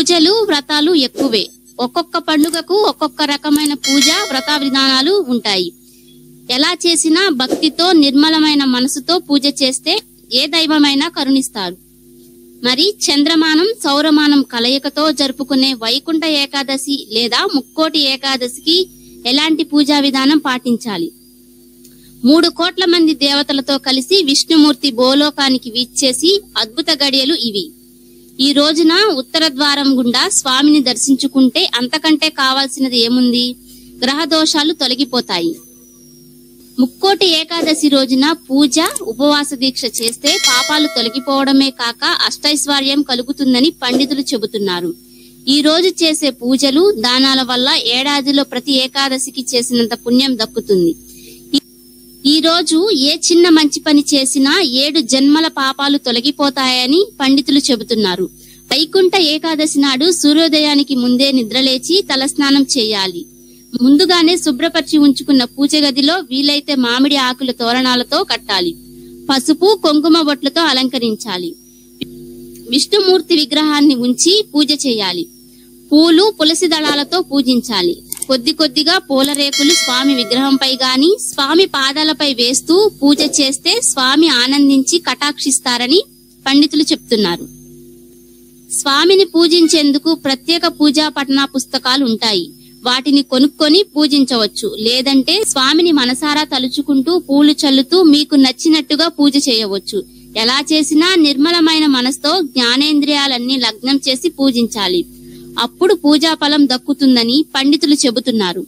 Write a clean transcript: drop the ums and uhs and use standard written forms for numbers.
పూజలు వ్రతాలు ఎక్కువే. ఒక్కొక్క పండుగకు ఒక్కొక్క రకమైన పూజ వ్రత విధానాలు ఉంటాయి. ఎలా చేసినా భక్తితో నిర్మలమైన మనసుతో పూజ చేస్తే ఏ దైవమైనా కరుణిస్తారు. మరి చంద్రమానం సౌరమానం కలయికతో జరుపుకునే వైకుంఠ ఏకాదశి లేదా ముక్కోటి ఏకాదశికి ఎలాంటి పూజా విధానం పాటించాలి? 3 కోట్ల మంది దేవతలతో కలిసి విష్ణుమూర్తి భూలోకానికి వీచ్చేసి అద్భుత గడియలు ఇవి. ఈ రోజున ఉత్తర ద్వారం గుండా స్వామిని దర్శించుకుంటే అంతకంటే కావాల్సినది ఏముంది? గ్రహ దోషాలు తొలగిపోతాయి. ముక్కోటి ఏకాదశి రోజున పూజ ఉపవాస దీక్ష చేస్తే పాపాలు తొలగిపోవడమే కాక అష్టైశ్వర్యం కలుగుతుందని పండితులు చెబుతున్నారు. ఈ రోజు చేసే పూజలు దానాల వల్ల ఏడాదిలో ప్రతి ఏకాదశికి చేసినంత పుణ్యం దక్కుతుంది. ఈ రోజు ఏ చిన్న మంచి పని చేసినా 7 జన్మల పాపాలు తొలగిపోతాయని పండితులు చెబుతున్నారు. వైకుంఠ ఏకాదశి నాడు సూర్యోదయానికి ముందే నిద్రలేచి తలస్నానం చేయాలి. ముందుగానే శుభ్రపరిచి ఉంచుకున్న పూజ గదిలో వీలైతే మామిడి ఆకుల తోరణాలతో కట్టాలి. పసుపు కుంకుమ బొట్లతో అలంకరించాలి. విష్ణుమూర్తి విగ్రహాన్ని ఉంచి పూజ చేయాలి. పూలు తులసి దళాలతో పూజించాలి. కొద్ది కొద్దిగా పూల రేకులు స్వామి విగ్రహంపై గాని స్వామి పాదాలపై వేస్తూ పూజ చేస్తే స్వామి ఆనందించి కటాక్షిస్తారని పండితులు చెప్తున్నారు. స్వామిని పూజించేందుకు ప్రత్యేక పూజా పఠన పుస్తకాలు ఉంటాయి. వాటిని కొనుక్కొని పూజించవచ్చు. లేదంటే స్వామిని మనసారా తలుచుకుంటూ పూలు చల్లుతూ మీకు నచ్చినట్టుగా పూజ చేయవచ్చు. ఎలా చేసినా నిర్మలమైన మనసుతో జ్ఞానేంద్రియాలన్నీ లగ్నం చేసి పూజించాలి. అప్పుడు పూజా ఫలం దక్కుతుందని పండితులు చెబుతున్నారు.